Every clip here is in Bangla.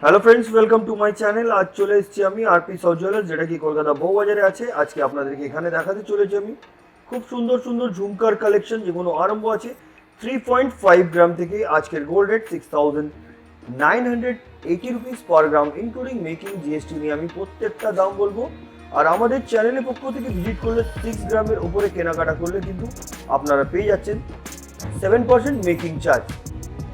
Hello friends, welcome to my channel. আজ চলে এসেছি আমি আরপি সাউ জুয়েলার্স, যেটা কি কলকাতা বউবাজারে আছে। আজকে আপনাদেরকে এখানে দেখাতে চলেছি আমি খুব সুন্দর সুন্দর ঝুমকার কালেকশন, যেগুলো আরম্ভ আছে 3.5 গ্রাম থেকে। আজকের গোল্ড রেট 6,980 রুপিস পার গ্রাম, ইনক্লুডিং মেকিং জিএসটি নিয়ে আমি প্রত্যেকটা দাম বলবো। আর আমাদের চ্যানেলের পক্ষ থেকে ভিজিট করলে 6 গ্রামের উপরে কেনাকাটা করলে কিন্তু আপনারা পেয়ে যাচ্ছেন 7% মেকিং চার্জ।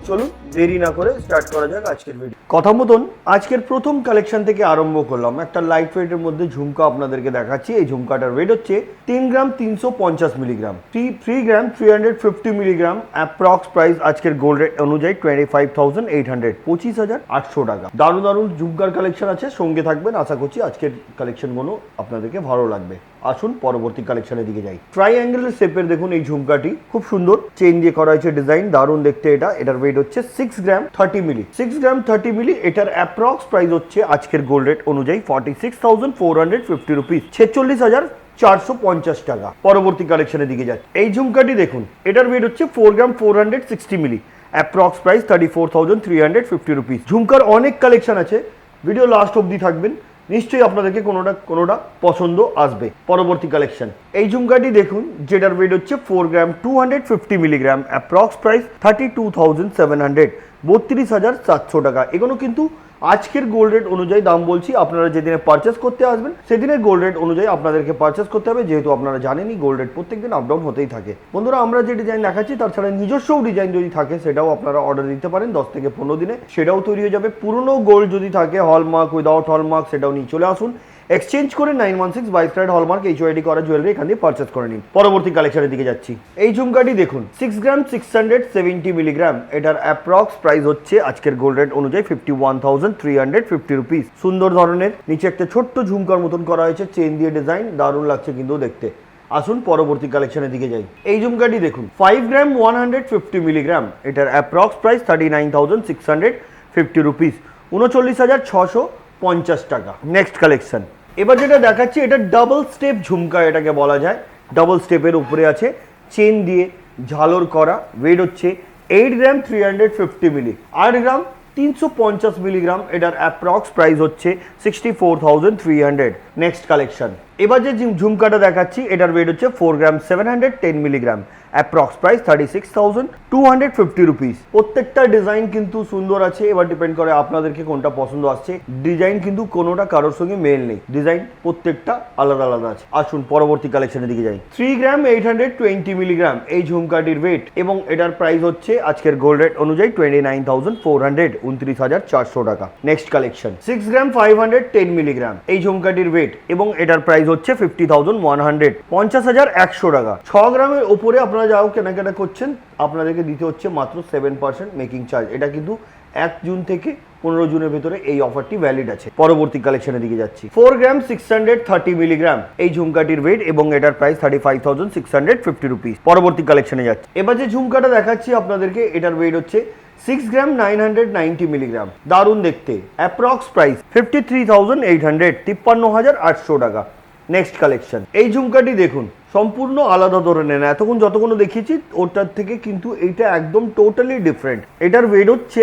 চলুন দেরি না করে স্টার্ট করা যাক আজকের ভিডিও। কথা মতন আজকের প্রথম কালেকশন থেকে আরম্ভ করলাম। একটা লাইট ওয়েটের মধ্যে ঝুমকা আপনাদেরকে দেখাচ্ছি। এই ঝুমকাটার ওয়েট হচ্ছে 3 গ্রাম 350 মিলিগ্রাম, 3 গ্রাম 350 মিলিগ্রাম। অ্যাপ্রক্স প্রাইস আজকের গোল্ড রেট অনুযায়ী 25,800, 25,800 টাকা। দারুণ দারুণ ঝুমকার কালেকশন আছে, সঙ্গে থাকবেন। আশা করছি আজকের কালেকশনগুলো আপনাদেরকে ভালো লাগবে। আসুন পরবর্তী কালেকশনের দিকে যাই। ট্রাইঅ্যাঙ্গেলের শেপের দেখুন এই ঝুমকাটি, খুব সুন্দর চেইন দিয়ে করা হয়েছে ডিজাইন, দারুণ দেখতে এটা। এটার ওয়েট হচ্ছে 6 গ্রাম 30 মিলি, 6 গ্রাম 30 মিলি। এটার অ্যাপ্রক্স প্রাইস হচ্ছে আজকের গোল্ড রেট অনুযায়ী 46,450 রুপিস, 46,450 টাকা। পরবর্তী কালেকশনের দিকে যাচ্ছে। এই ঝুমকাটি দেখুন, এটার ওয়েট হচ্ছে 4 গ্রাম 460 মিলি, অ্যাপ্রক্স প্রাইস 34,350 রুপিস। ঝুমকার অনেক কালেকশন আছে, ভিডিও লাস্ট অবধি থাকবেন, নিশ্চয়ই আপনাদেরকে কোনোটা পছন্দ আসবে। পরবর্তী কালেকশন এই ঝুমকাটি দেখুন, যেটার ওয়েট হচ্ছে 4 গ্রাম 250 মিলিগ্রাম, অ্যাপ্রক্স প্রাইস 32,700, 32,700 টাকা। এগুলো কিন্তু আজকের গোল্ড রেট অনুযায়ী দাম বলছি। আপনারা যেদিনে পারচেস করতে আসবেন সেদিনের গোল্ড রেট অনুযায়ী আপনাদেরকে পারচেস করতে হবে, যেহেতু আপনারা জানেনই গোল্ড রেট প্রত্যেকদিন আপ ডাউন হতেই থাকে। বন্ধুরা, আমরা যে ডিজাইন দেখাচ্ছি তার ছাড়া নিজস্ব ডিজাইন যদি থাকে সেটাও আপনারা অর্ডার দিতে পারেন 10 থেকে 15 দিনে, সেটাও তৈরি হয়ে যাবে। পুরনো গোল্ড যদি থাকে, হলমার্ক উইদাউট হলমার্ক, সেটাও নিয়ে চলে আসুন। এক্সচেঞ্জ করে 916 22 ক্যারেট হলমার্ক HYD করা জুয়েলারি এখান দিয়ে পারচেস করে নিন। পরবর্তী কালেকশনের দিকে যাচ্ছি। এই ঝুমকাটি দেখুন 6 গ্রাম 670 মিলিগ্রাম। এটার অ্যাপ্রক্স প্রাইস হচ্ছে আজকের গোল্ড রেট অনুযায়ী 51,350 রুপিস। সুন্দর ধরনের নিচে একটা ছোট্ট ঝুমকার মতন করা হয়েছে, চেন দিয়ে ডিজাইন, দারুণ লাগছে কিন্তু দেখতে। আসুন পরবর্তী কালেকশনের দিকে যাই। এই ঝুমকাটি দেখুন 5 গ্রাম 150 মিলিগ্রাম। এটার অ্যাপ্রক্স প্রাইস 39,650 রুপিস, 39,650 টাকা। নেক্সট কালেকশন এবার যেটা দেখাচ্ছি, এটা ডাবল স্টেপ ঝুমকা এটাকে বলা যায়। ডাবল স্টেপের উপরে আছে চেন দিয়ে ঝালর করা। ওয়েট হচ্ছে 8 গ্রাম 350 মিলি, 8 গ্রাম 350 মিলিগ্রাম। এটার অ্যাপ্রক্স প্রাইস হচ্ছে 64,300। নেক্সট কালেকশন এবার যে ঝুমকাটা দেখাচ্ছি, এটার ওয়েট হচ্ছে 4 গ্রাম 710 মিলিগ্রাম, অ্যাপ্রক্স প্রাইস 36,250 রুপিস। প্রত্যেকটা ডিজাইন কিন্তু সুন্দর আছে, এবার ডিপেন্ড করে আপনাদেরকে কোনটা পছন্দ আসছে। ডিজাইন কিন্তু কোনোটা কারোর সঙ্গে মেল নেই, ডিজাইন প্রত্যেকটা আলাদা আলাদা আছে। আসুন পরবর্তী কালেকশনের দিকে যাই। 3 গ্রাম 820 মিলিগ্রাম এই ঝুমকাটির ওয়েট এবং এটার প্রাইস হচ্ছে আজকের গোল্ড রেট অনুযায়ী 29,400, 29,400 টাকা। নেক্সট কালেকশন 6 গ্রাম 510 মিলিগ্রাম এই ঝুমকাটির ওয়েট এবং এটার প্রাইস হচ্ছে 50,100, 50,100 টাকা। 6 গ্রামের উপরে আপনারা যাও কেনাকাটা করছেন, আপনাদেরকে দিতে হচ্ছে মাত্র 7% মেকিং চার্জ। এটা কিন্তু 1 জুন থেকে 15 জুনের ভেতরে এই অফারটি ভ্যালিড আছে। পরবর্তী কালেকশনের দিকে যাচ্ছি। 4 গ্রাম 630 মিলিগ্রাম এই ঝুমকাটির ওয়েট এবং এটার প্রাইস 35,650 রুপিস। পরবর্তী কালেকশনে যাচ্ছি। এবার যে ঝুমকাটা দেখাচ্ছি আপনাদেরকে, এটার ওয়েট হচ্ছে 6 গ্রাম 990 মিলিগ্রাম, দারুণ দেখতে। অ্যাপ্রক্স প্রাইস 53,800, 53,800 টাকা। নেক্সট কালেকশন এই ঝুমকাটি দেখুন, সম্পূর্ণ আলাদা ধরনের। এতক্ষণ যতক্ষণ দেখিয়েছি ওটার থেকে কিন্তু এইটা একদম টোটালি ডিফারেন্ট। এটার ওয়েট হচ্ছে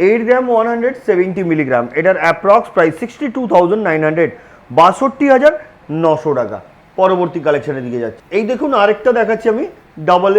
8 গ্রাম 170 মিলিগ্রাম। এটার অ্যাপ্রক্স প্রাইস 62,900, 62,900 টাকা। পরবর্তী কালেকশনের দিকে যাচ্ছে। এই দেখুন আরেকটা দেখাচ্ছি আমি, ডাবল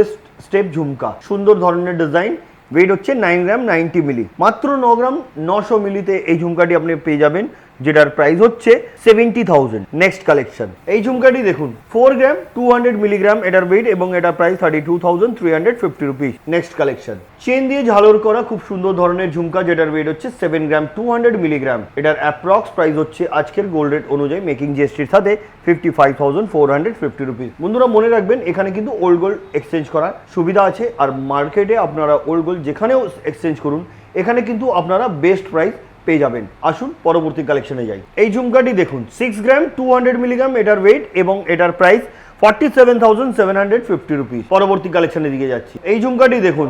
স্টেপ ঝুমকা, সুন্দর ধরনের ডিজাইন। ওয়েট হচ্ছে 9 গ্রাম 90 মিলি, মাত্র 9 গ্রাম 900 মিলিতে এই ঝুমকাটি আপনি পেয়ে যাবেন, যেটার প্রাইস হচ্ছে 70,000। নেক্সট কালেকশন এই ঝুমকাটি দেখুন 4 গ্রাম 200 মিলিগ্রাম এটার ওয়েট এবং এটার price 32,350 rupees. Next collection chain দিয়ে ঝালর করা খুব সুন্দর ধরনের ঝুমকা, যেটার ওয়েট হচ্ছে 7 গ্রাম 200 মিলিগ্রাম। এটার অ্যাপ্রক্স প্রাইস হচ্ছে আজকের গোল্ড রেট অনুযায়ী মেকিং জিএসটির সাথে 55,450 রুপিস। বন্ধুরা মনে রাখবেন, এখানে কিন্তু ওল্ড গোল্ড এক্সচেঞ্জ করার সুবিধা আছে। আর মার্কেটে আপনারা ওল্ড গোল্ড যেখানেও এক্সচেঞ্জ করুন, এখানে কিন্তু আপনারা বেস্ট প্রাইস পেয়ে যাবেন। আসুন পরবর্তী কালেকশনে যাই। এই ঝুমকাটি দেখুন 6 গ্রাম 200 মিলিগ্রাম এটার ওয়েট এবং এটার প্রাইস 47,750 রুপিস। পরবর্তী কালেকশনের দিকে যাচ্ছি। এই ঝুমকাটি দেখুন,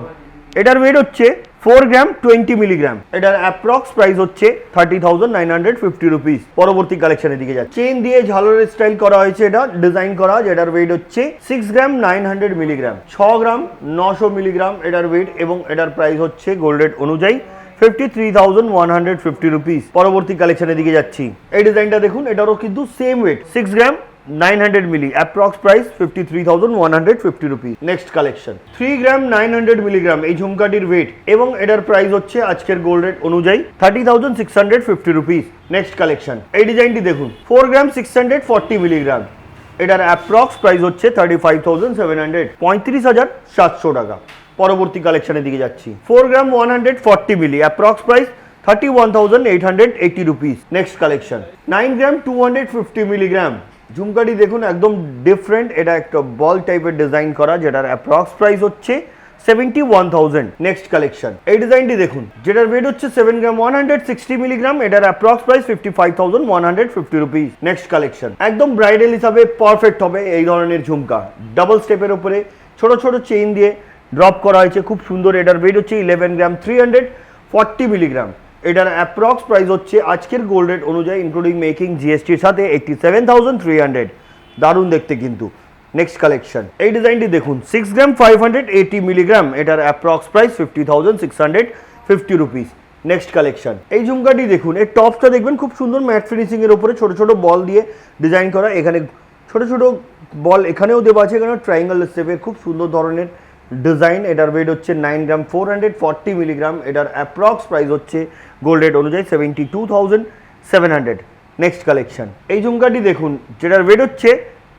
এটার ওয়েট হচ্ছে 4 গ্রাম 20 মিলিগ্রাম। এটার অ্যাপ্রক্স প্রাইস হচ্ছে 30,950 রুপিস। পরবর্তী কালেকশনের দিকে যাচ্ছে। চেন দিয়ে ঝালরের স্টাইল করা হয়েছে, এটা ডিজাইন করা, যেটার ওয়েট হচ্ছে 6 গ্রাম 900 মিলিগ্রাম, 6 গ্রাম 900 মিলিগ্রাম এটার ওয়েট এবং এটার প্রাইস হচ্ছে গোল্ড রেট অনুযায়ী 53,150 রুপিস। পরবর্তী কালেকশনের দিকে যাচ্ছি। এই ডিজাইনটা দেখুন, এটারও কিন্তু same weight 6 gram 900 milli, approx price 53,150 rupees. Next collection 3 gram 900 milligram, এই ঝুমকাটির ওয়েট এবং এটার প্রাইস হচ্ছে আজকের গোল্ড রেট অনুযায়ী 30,650 রুপিস। নেক্সট কালেকশন, এই ডিজাইনটি দেখুন 4 গ্রাম 640 মিলিগ্রাম, এটার অ্যাপ্রক্স প্রাইস হচ্ছে 35,700, 35,700 টাকা। পরবর্তী কালেকশনের দিকে যাচ্ছি। 4 gram 140 milli, approx price 31,880 rupees. Next collection 9 gram 250 milligram, ঝুমকাটি দেখুন একদম ডিফারেন্ট, এটা একটা বল টাইপের ডিজাইন করা, যেটার অ্যাপ্রক্স প্রাইস হচ্ছে 71,000। নেক্সট কালেকশন, এই ডিজাইনটি দেখুন, যেটার ওয়েট হচ্ছে 7 গ্রাম 160 মিলিগ্রাম, এটার approx price 55,150 rupees. Next collection, একদম ব্রাইডাল হিসাবে পারফেক্ট হবে এই ধরনের ঝুমকা, ডাবল স্টেপের উপরে ছোট ছোট চেইন দিয়ে ড্রপ করা হয়েছে, খুব সুন্দর। এটার ওয়েট হচ্ছে 11 গ্রাম 340 মিলিগ্রাম, এটার অ্যাপ্রক্স প্রাইস হচ্ছে আজকের গোল্ড রেট অনুযায়ী ইনক্লুডিং মেকিং জিএসটির সাথে 87,300, দারুণ দেখতে কিন্তু। নেক্সট কালেকশন, এই ডিজাইনটি দেখুন 6 গ্রাম 580 মিলিগ্রাম, এটার approx price 50,650 rupees. Next collection, এই ঝুমকাটি দেখুন, এর টপসটা দেখবেন খুব সুন্দর ম্যাট ফিনিশিং এর উপরে ছোট ছোট বল দিয়ে ডিজাইন করা, এখানে ছোট ছোট বল এখানেও দেওয়া আছে, এখানে ট্রায়াঙ্গেল শেপের খুব সুন্দর ধরনের ডিজাইন। এটার ওয়েট হচ্ছে 9 গ্রাম 440 মিলিগ্রাম, এটার অ্যাপ্রক্স প্রাইস হচ্ছে গোল্ড রেট অনুযায়ী 72,700। নেক্সট কালেকশন, এই ঝুমকাটি দেখুন, যেটার ওয়েট হচ্ছে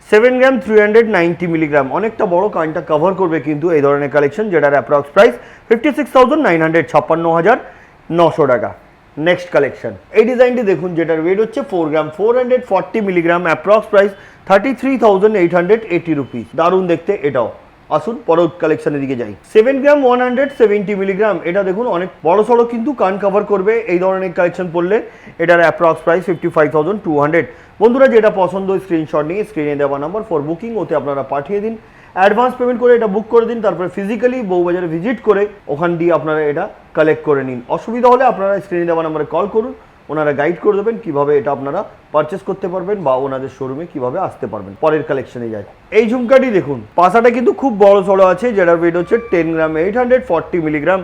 7 গ্রাম 390 মিলিগ্রাম, অনেকটা বড়, কানটা কভার করবে কিন্তু এই ধরনের কালেকশন, যেটার অ্যাপ্রক্স প্রাইস 56,900, 56,900 টাকা। নেক্সট কালেকশন, এই ডিজাইনটি দেখুন, যেটার ওয়েট হচ্ছে 4 গ্রাম 440 মিলিগ্রাম, অ্যাপ্রক্স প্রাইস 33,880 রুপিস, দারুণ দেখতে এটাও। আসুন পরবর্তী কালেকশনের দিকে যাই। 7 গ্রাম 170 মিলিগ্রাম, এটা দেখুন অনেক বড় সড়ো কিন্তু কান কভার করবে এই ধরনের কালেকশন পড়লে, এটার অ্যাপ্রক্স প্রাইস 55,200। বন্ধুরা যেটা পছন্দ স্ক্রিনশট নিয়ে স্ক্রিনে দেওয়া নাম্বার ফর বুকিং ওতে আপনারা পাঠিয়ে দিন, অ্যাডভান্স পেমেন্ট করে এটা বুক করে দিন, তারপরে ফিজিক্যালি বউবাজারে ভিজিট করে ওখান দিয়ে আপনারা এটা কালেক্ট করে নিন। অসুবিধা হলে আপনারা স্ক্রিনে দেওয়া নাম্বারে কল করুন, ওনারা গাইড করে দেবেন কিভাবে এটা আপনারা পারচেস করতে পারবেন বা ওনাদের শোরুমে কিভাবে আসতে পারবেন। পরের কালেকশনে যাই। এই ঝুমকাটি দেখুন, পাশাটা কিন্তু খুব বড় সড়ো আছে, যেটার ওয়েট হচ্ছে 10 গ্রাম 840 মিলিগ্রাম,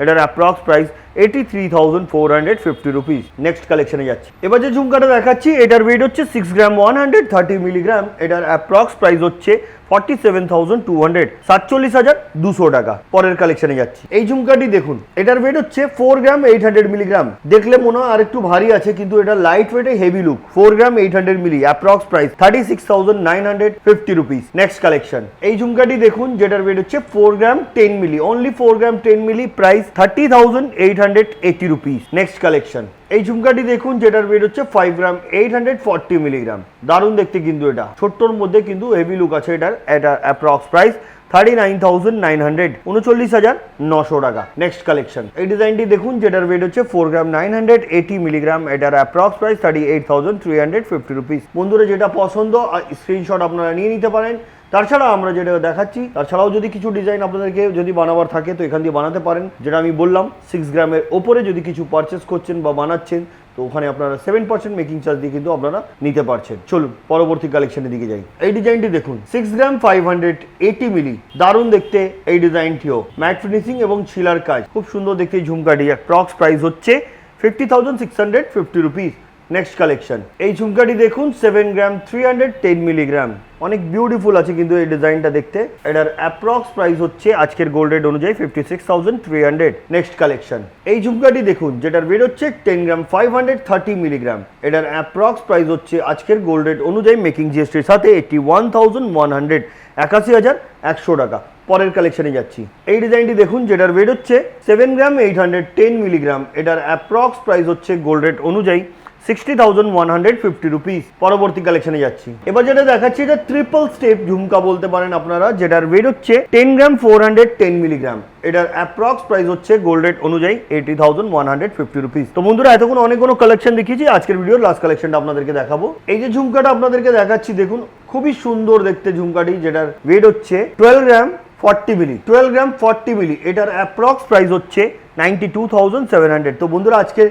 এটার অ্যাপ্রক্স প্রাইস 83,450 রুপিস। নেক্সট কালেকশনে যাচ্ছি। এবার যে ঝুমকাটা দেখাচ্ছি, এটার ওয়েট হচ্ছে 6 গ্রাম 130 মিলিগ্রাম, এটার অ্যাপ্রক্স প্রাইস হচ্ছে 47,200, 47,200 টাকা। পরের কালেকশনে যাচ্ছি। এই ঝুমকাটি দেখুন, এটার ওয়েট হচ্ছে 4 গ্রাম 800 মিলিগ্রাম, দেখলে মনে হয় আর একটু ভারী আছে কিন্তু এটা লাইট ওয়েটে heavy look. 4 gram 800 milli, approx price 36,950 rupees. Next collection, এই ঝুমকাটি দেখুন, যেটার ওয়েট হচ্ছে 4 gram 10 milli, only 4 gram 10 milli, price 30,880 rupees. Next collection, এই ঝুমকাটি দেখুন, যেটার ওয়েট হচ্ছে 5 গ্রাম 840 মিলিগ্রাম, দারুণ দেখতে কিন্তু এটা, ছোট্টর মধ্যে কিন্তু হেভি লুক আছে এটার। এটা অ্যাপ্রক্স প্রাইস 39,900, 39,900 টাকা। নেক্সট কালেকশন, এই ডিজাইনটি দেখুন, যেটার ওয়েট হচ্ছে 4 গ্রাম 980 মিলিগ্রাম, এটার অ্যাপ্রক্স প্রাইস 38,350 রুপিস। বন্ধুরা যেটা পছন্দ স্ক্রিনশট আপনারা নিয়ে নিতে পারেন। তাছাড়া আমরা যেটা দেখাচ্ছি, তাছাড়াও যদি কিছু ডিজাইন আপনাদেরকে যদি বানাবার থাকে তো এখান দিয়ে বানাতে পারেন, যেটা আমি বললাম 6 গ্রামের ওপরে যদি কিছু পারচেস করছেন বা বানাচ্ছেন তো ওখানে আপনারা 7% মেকিং চার্জ দিয়ে কিন্তু আপনারা নিতে পারছেন। চলুন পরবর্তী কালেকশনের দিকে যাই। এই ডিজাইনটি দেখুন, 6 গ্রাম 580 মিলি, দারুণ দেখতে এই ডিজাইনটিও, ম্যাট ফিনিশিং এবং ছিলার কাজ, খুব সুন্দর দেখতে এই ঝুমকাটি। অ্যাপ্রক্স প্রাইস হচ্ছে 50,650 রুপিস। নেক্সট কালেকশন, এই ঝুমকাটি দেখুন, 7 গ্রাম 310 মিলিগ্রাম, অনেক বিউটিফুল আছে কিন্তু এই ডিজাইনটা দেখতে। এটার অ্যাপ্রক্স প্রাইস হচ্ছে আজকের গোল্ড রেট অনুযায়ী 56,300। নেক্সট কালেকশন, এই ঝুমকাটি দেখুন, যেটার ওয়েট হচ্ছে 10 গ্রাম 530 মিলিগ্রাম, এটার অ্যাপ্রক্স প্রাইস হচ্ছে আজকের গোল্ড রেট অনুযায়ী মেকিং জিএসটির সাথে 81,100, 81,100 টাকা। পরের কালেকশনে যাচ্ছি। এই ডিজাইনটি দেখুন, যেটার ওয়েট হচ্ছে 7 গ্রাম 810 মিলিগ্রাম, এটার অ্যাপ্রক্স প্রাইস হচ্ছে গোল্ড রেট অনুযায়ী 60,150 রুপিস। পরবর্তী কালেকশনে যাচ্ছি। এবার যেটা দেখাচ্ছি, এটা ট্রিপল স্টেপ ঝুমকা বলতে পারেন আপনারা, যেটার ওয়েট হচ্ছে 10 গ্রাম 410 মিলিগ্রাম, এটার অ্যাপ্রক্স প্রাইস হচ্ছে গোল্ড রেট অনুযায়ী 80,150 রুপিস। তো বন্ধুরা এতক্ষণ অনেকগুলো কালেকশন দেখিয়েছি, আজকের ভিডিওর লাস্ট কালেকশনটা আপনাদেরকে দেখাবো। এই যে ঝুমকাটা আপনাদেরকে দেখাচ্ছি দেখুন, খুবই সুন্দর দেখতে ঝুমকাটি, যেটার ওয়েট হচ্ছে 12 গ্রাম 40 মিলি, 12 গ্রাম 40 মিলি, এটার অ্যাপ্রক্স প্রাইস হচ্ছে 92,700। তো বন্ধুরা আজকে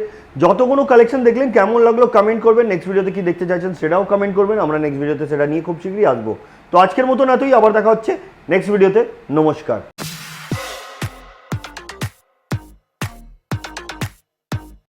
যতগুলো কালেকশন দেখলেন কেমন লাগলো কমেন্ট করবেন, নেক্সট ভিডিওতে কি দেখতে চাইছেন সেটাও কমেন্ট করবেন, আমরা নেক্সট ভিডিওতে সেটা নিয়ে খুব শীঘ্রই আসবো। তো আজকের মতন এতই, আবার দেখা হচ্ছে নেক্সট ভিডিওতে। নমস্কার।